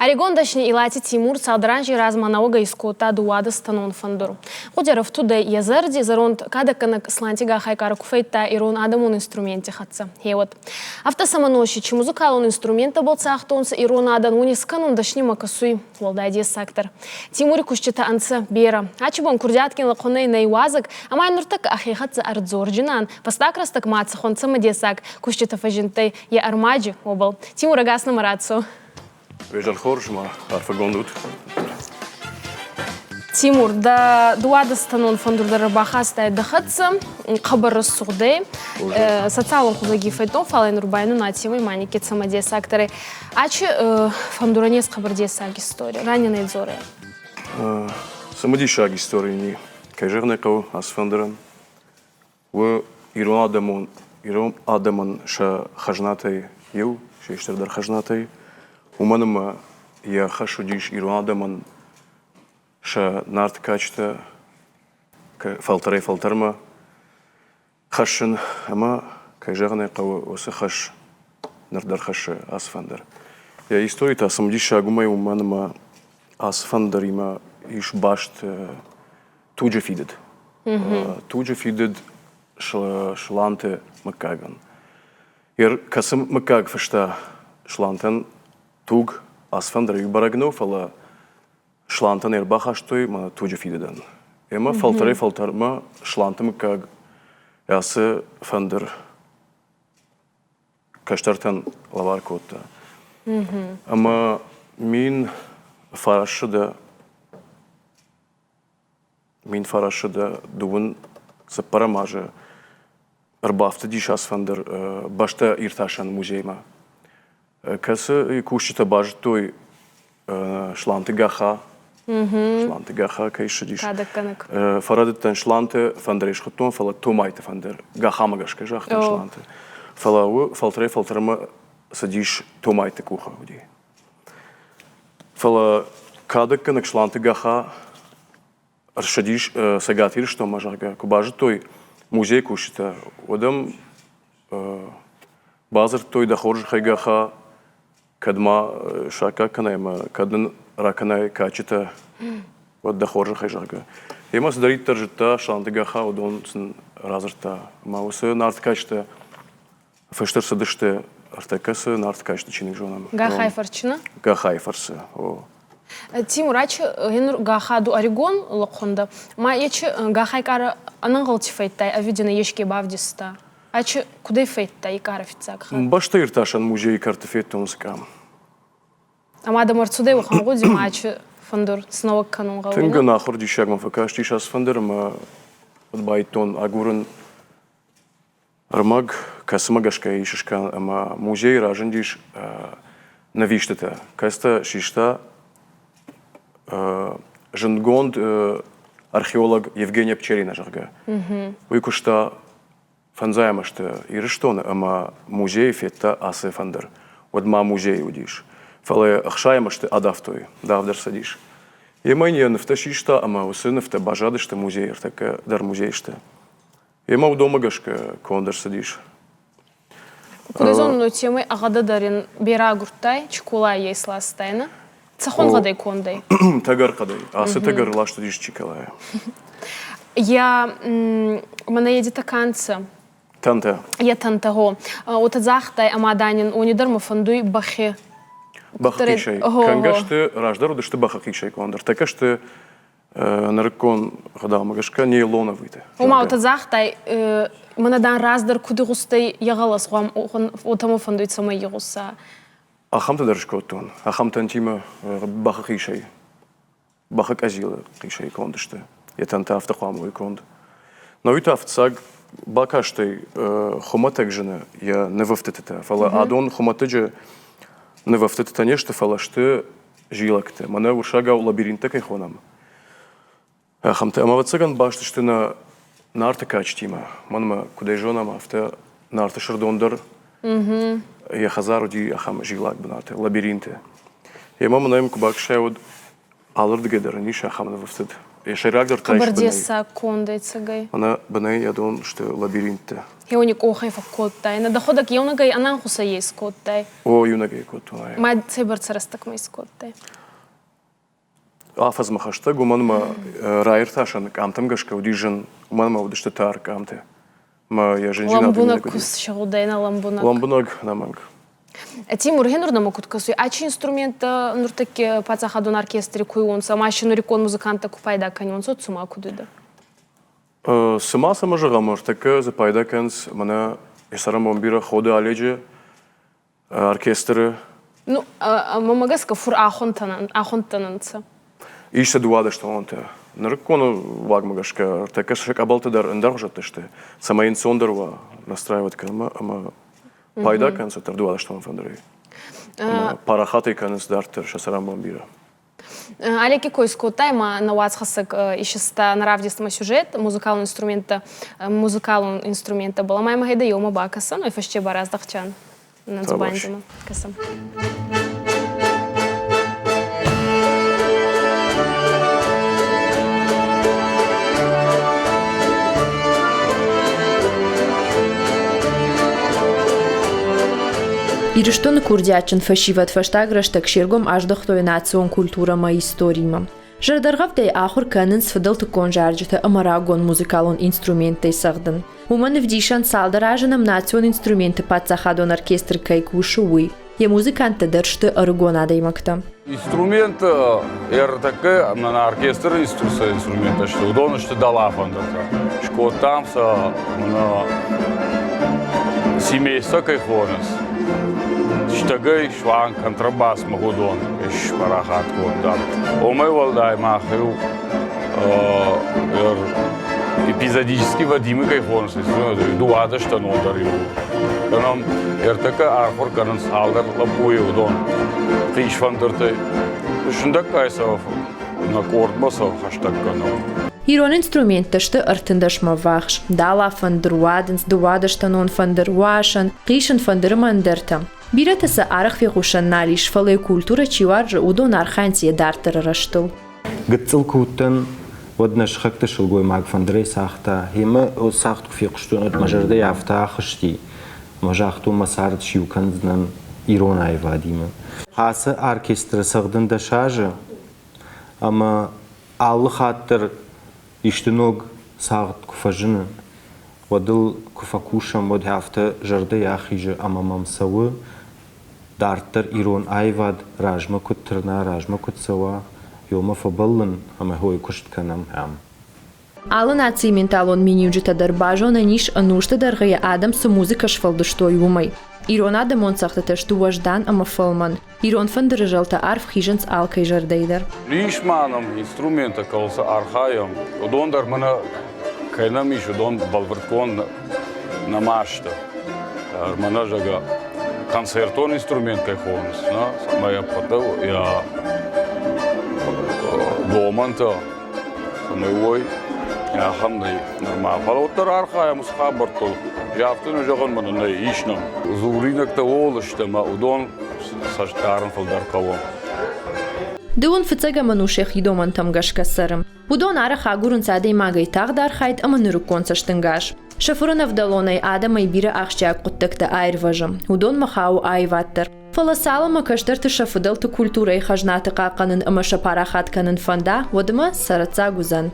Орегондашни Илати Тимур салдранжи разманауга искота дуада станон фандуру. Худеров туде язерди заронт кадаканак слантига хайкара куфейта ирон адамун инструменте хатса. Хевот. Автосаманошичи музыкалун инструмента болцахтонс ирон адан унисканун дашни макасуй волдайди сактор. Тимури кушчета анца бера. Ачибон курдяткин лаконей найвазак, амай нуртак ахихатса ардзорджинан, пастакрастак мацахон самадесак, кушчета фажинтей я армаджи обал. Тимур агасна марацу. Вежал хоржма, арфагондут. Тимур, да дуада станон фондур да рабахаста дахатса, хабар сугдей, социалом хулаги файтон фалайн рубайну нативой маники самаде сакторы. Ачи фондуранес хабарде саг история, раненые дзоры. Самади шаг истории не кайжерный кау асфандеран. В ирон адаман ша хажнатай ел, шештер хажнатай. Уманама я хашудиш ирон адаман ша нарт качта фалтерма хашен ама кайжерный кау осе хаш нардар хаш асфандер. Я история та самади шагумай уманама асфандер има иш башт туджа фидед. Туджа фидед шланте макаган. Ер касым макаг фашта шлантен туг асфандер юбарагнов фала шлантен ер бахаштой ма туджа фидедан. Ема фалтерма шланте макаг ясы фандер каштартен лавар котта. Ама мин фарашыда дуын сапарамажа арбафта диш асфандер башта ирташан музейма. Касы кушчета бажтой шланты гаха кайшы диш. Фарадеттен шланты фандереш хутон фала томайте фандер гахамагашка жахтан шланты. Фала фалтерма садиш томайте куха уди. Фала кадаканак шланты гаха аршадиш сагатир что мажага кубажи той музей кушита одам базар той да хорж хайгаха кадма шака канайма кадн раканай качита вот да хорж хайжага емас дарит таржита шланты гаха одон разарта маусы нарт качта фештер садыште артакасы нарт качта чиник жонам Гахай фарчина? Гахай фарсы о. Тимур, ачи генур гахаду Орегон лохонда, ма ячи гахай кара анангалти фейттай, а видена ешке бавдиста. Ачи куда фейттай кара фицак? Башта ирташан музей карты фейтон скам. Ама да марцудей лохан годи, ма ачи фандур снова канун галвина. Тенга нахор дишагма факаш тишас фандер ма байтон агурен армаг касмагашка ишишка ама музей ражен диш навиштета. Каста шишта Женгонд археолог Евгения Пчерина жарга. Уйкушта фанзаема что ириштона, ама музей фетта асе фандер. Одма музей удиш. Фале ахшаема что адафтой, давдер садиш. Емайне нафташишта, ама усынафта бажады что музей, так дар музей что. Ема удома гашка кондер садиш. Кудайзон темы агада дарин бера гуртай, чекула ейсла стайна. Цахон гадай кондай. Тагар кадай. Асы тагар лашто диш чикалая. Я мене еди таканца. Танта. Я тантаго. Ота захтай амаданин унидарма фандуй бахе. Бахакишай. Кангашты раждару дашты бахакишай кондер. Такашты наркон гадал магашка не лона выйти. Ума ота захтай мене дан раздар куды густай ягалас гам отамо фандуй сама ягуса. Ахамта даршкотон. Ахамтан тима бахакишай. Бахак азила кишай кондышты. Я танта автохамовый конд. Но это автсаг бакаштай хоматек жена я не вовтетета. Фала адон хоматеже не вовтетета нечто фала что жилакте. Мане уршага у лабиринта кайхонам. Ахамта амавацаган башты что на артакач тима. Манма куда жонам авто на арташардондар. Я хазару ди ахам жилак бнарте лабиринте. Я мама наим кубак шаud алырд гедер ниш ахам на вовтет. Ешерагдыр тайш Кабардеса кондой цагай. Она бынай ядон, что лабиринтте. Хеоник охай факоттай. На доходок еунагай ананхуса есть коттай. О, юнагай коттай. Май цейбарцарастак май скоттай. Афазмахашта гуманма райрташан камтам гашка удижен гуманма удишта тар камте. Ма я женщина. Ламбунак кус шалдай на ламбунак. Ламбунак наманг. Тимур генурда могут касуй. А чи инструмента нуртаки пацахадон оркестре куйонса, машину рекон музыканта купайда каньонса цума кудыда. Сама сама жагамар така за пайда канс мана исарам бомбира хода алеже оркестры. Ну, мамагаска фур ахонтананца. Иште дуада что он те. Наркону вагмагашка така шак абалтадар эндаржат что сама инсондерва настраивать кама ама пайда канс это дуада что он фандрей. Парахаты канс дартер шасарам бомбира. Алеки кой скотайма на уацхасак ищеста наравдистма сюжет музыкального инструмента была моя магайда йома бакаса, ну и фашче бараз дахчан на цубандима касам. Ирыштон курдячын фашиват фаштаграш такширгом аждахтой национ культурама историма. Жардаргавдай ахур канын сфадал тыкон жарджата амарагон музыкалон инструментай сагдын. Уманы вдишан салдаражанам национ инструменты пацахадон оркестр кайкушы уй. Я музыканта дыршты аргонадай макта. Инструмент такая на оркестр инструмента, что удобно, что дала фандата. Шко там са на семейство кайхонес. Штагай шван контрабас магудон, иш парахат кодам. Омай валдай махил эпизодически Вадимы кайхонес, дуада что нодарил. Канам така архор канан салдар лапуи удон. Киш фандерте. Шундак кайсав на кордбасов хаштаг канам. Ирон инструменташты артындашма вахш, дала фандруаденс, дуадаштанон фандруашан, кишан фандырмандерта. Биратаса арах вегушан налиш фалай культура чиваржа удон архантия дартара раштыл. Гыцыл куттан воднаш хакта шылгой маг фандрей сахта, хема о сахту фекштунат мажарда яфта ахышти. Мажахту масард шиуканзнан Ирон айвадима. Хасы оркестр сагдын да шажы, ама аллы хаттыр иштиног сагт куфажыны. Водыл куфакушам вод хафта жарда яхижы ама мамсавы дартыр Ирон айвад ражма куттырна ражма кутсава йома фабаллын ама хой куштканам хам. Алын ацименталон минюджита дарбажона ниш анушта даргая адам с музыка шфалдыштой умай. Ирон адам он сахтаташ дуаждан ама фалман. Ирон фандырыжалта арф хижанс алкай жардайдар. Лишманом инструмента калса архаем. Удондар мана кайнамиш удон балверткон на машта. Мана жага концертон инструмент кайхонс. На моя потел я доманта самой я хамдай нормально. Фалоттар архаем схабартол. Яфтын жаган мана на ишнам. Зуринакта олыштама удон саштарын фалдар калон. Дыон фыцага манушех идоман тамгашкасарым. Удон арах агурун садей магай тагдар хайт аманырукон саштынгаш. Шафурын авдалонай адамай бира ахшча куттакта айрважым. Удон махау айваттыр. Фаласала макаштырты шафыдалты культурай хажнаты каканын амаша парахатканын фанда водыма сараца гузан.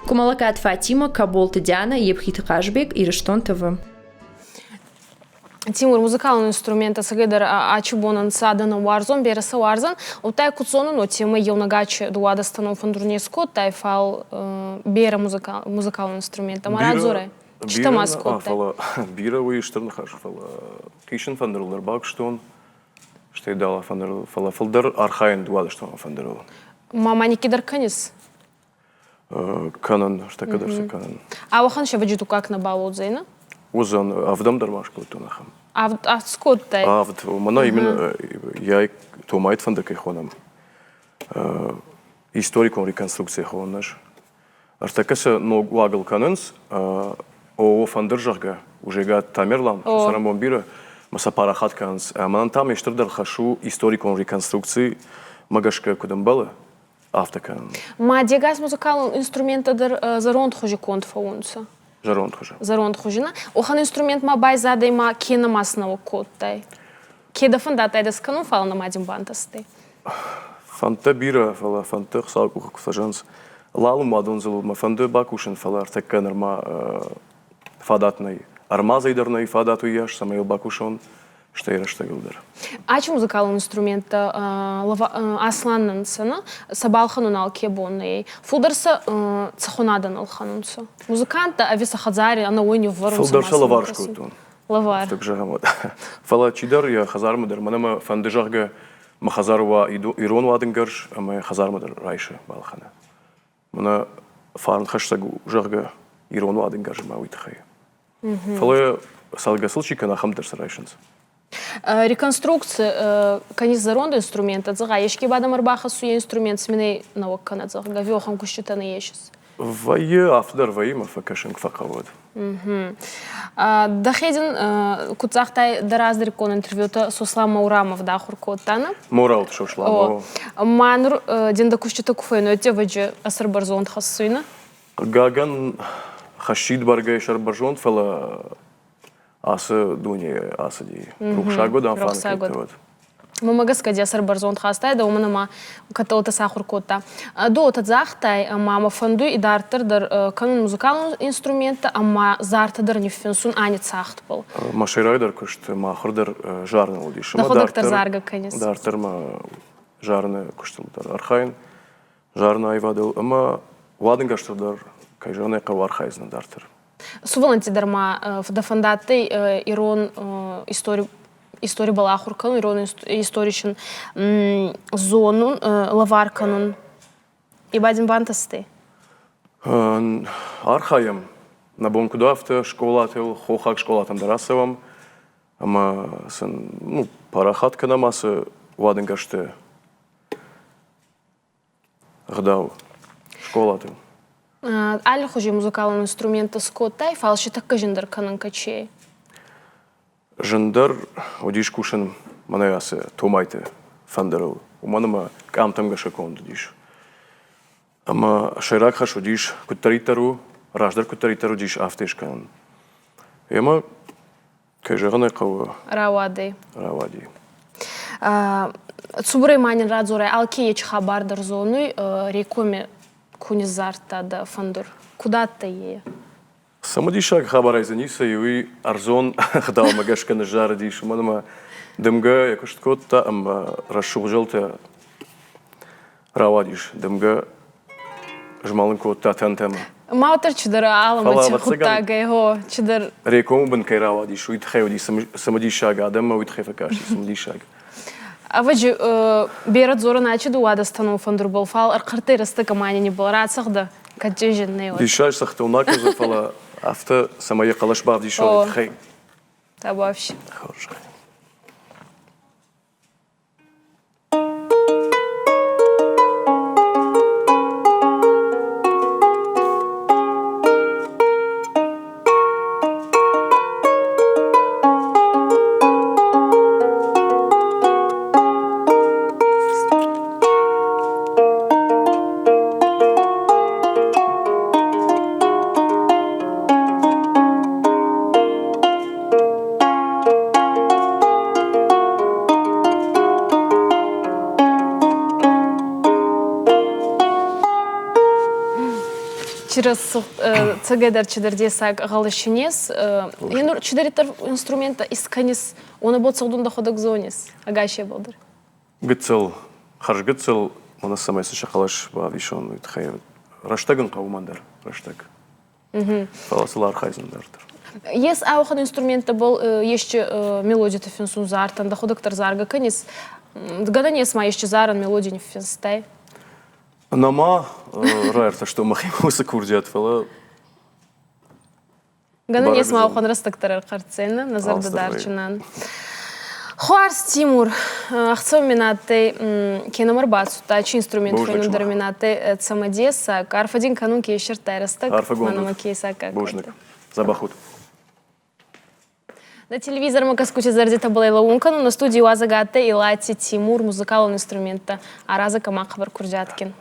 Кумалакат Фатима, Каболты Диана, Епхит Кашбек и Рештон ТВ. Тимур музыкальный инструмент асагайдар ачубонан садана варзон бераса варзан утай куцонун о тема елнагачи дуада станов фандурнеско тай фал бера музыкальный инструмент амарадзоре читамаско фала бира вы что нахаш фала кишен фандерлер бакштон что дала фандер фала фалдер архаин дуада что фандерл мама никидар канис канан что кадарса канан а вахан шаваджиту как на балодзейна Узан авдам дармашка тунахам. Авд скоттай. Авд мана именно я томайт фанда кайхонам. Историкон реконструкция хонаш. Артакаса но лагал кананс о фандержага уже га тамерлам сарам бомбира маса парахат канс. Манан там иштырдар хашу историкон реконструкции магашка кудамбала. автокан. Ма дегас музыкал инструмента заронд хожи конт фаунца. Жаронт хожа. Заронд хожина. Охан инструмент ма бай задай ма кена маснава коттай. Кеда фандата эдес канун фала на мадим бантасты. Фанта бира фала фанта хсалку фажанс. Лалу мадонзелу ма фанта бакушен фала артекканер ма фадатный. Армазайдерный фадату яш самаил бакушон. Штейра штегилдер. Ачи музыкал инструмента асланнансана сабалханун алкебонный. Фулдерса цахонадан алханунса. Музыканта ависа хазари ана ойни варунса. Фулдерса лаваршку тун. Лавар. Так же гамот. Фала чидар я хазармадер. Манама фандежарга ма хазарва ирон ваденгарш, а ма хазармадер райше балхана. Мана фарн хаштагу жарга ирон ваденгарш ма уитхай. Фала салгасыл чикана хамдерс райшенс. Реконструкция канис заронда инструмента зага ешки бадам арбаха суе инструмент сменей наваккана зага гавёхам кущитана ешис. Вайе автор вайе мафакашен кфакавод. Дахедин куцахтай дараздыр кон интервьюта Суслам Маурамов дахур коттана. Морал шошлам. Манур динда кущита куфейно эте ваджи асарбарзон хассуина. Гаган хашид баргай шарбарзон фала асы дуне асади. Рухшагу да фанкет. Мамагас кади асарбарзон хастай да уманама каталта сахур котта. До тазахтай мама фанду и дартер дар канун музыкалный инструмента, ама зартер не фенсун анит сахт был. Маширайдер кушт махурдер жарны удиш. Доходоктор зарга канис. Дартер ма жарны куштыл дар архайн. Жарны айвадыл, ама вадынгаштырдар кайжаны кавархайзны дартер. Суваланти дарма в дафандаты ирон история была хуркан, ирон историчен зону лаварканун и бадин бантасты. Архаем на бонку дафта школател хохак школатам дарасовам, ама сын парахатка намасы вадынгашты гдау школател. Али хожи музыкалный инструмент скоттай, фалши так кажендар канан качей. Жендар одиш кушен манаясы томайте фандеру. Уманама камтам гашакон диш. Ама шайрак хаш одиш кутаритару, раждар кутаритару диш афтешкан. Ема кайжагана кава. Равади. Равади. Цубрей манин радзорай алкеич хабар дар зону рекоме кунизарта да фандур. Куда-то е. Самодишак хабарай заниса и вы арзон хдал магашка на жара диш. Манама дымга якош ткотта ама расшулжалта равадиш. Дымга жмалын котта тантема. Маутер чидар алама чхуттага его чидар. Рекому бенкай равадиш. Уитхайоди самодишак адама уитхайфакаши самодишак. А ваджи берат зора начи дуада стану фандур болфал арқартай раста камани не был рад сахда каджижен не вот. Дишаш сахта унака зафала авто самая калаш бав дишо уитхай. Да вообще. Хорошо. Через цагедар чидар десак галышинес, янур чидаритар инструмента исканис, он был целдун доходок зонис, агашия болдыр. Гыцел, харж гыцел, мана самай сышакалаш бав дишон уитхай. Раштагын кавумандар, раштаг. Фаласыл архайзындартыр. Ес аухан инструмента был еще мелодия финсун зартан, доходоктор зарга канис, гада нес ма еще заран мелодия не финстай. Нама райрта, что махимуса курдят фала. Гана не смау хан растактар карцена, назар дадарчинан. Хуарс Тимур, ахцо минаты кенамар бацу, тачи инструмент фейнум дарминаты самодеса, карфадин канун кейшер тайрастак, манама кейса как. Божник, забахут. На телевизор мы каскучи зардита была лаункану, на студию Азагатте и Лати Тимур, музыкальный инструмент, а Раза Камак Курджаткин.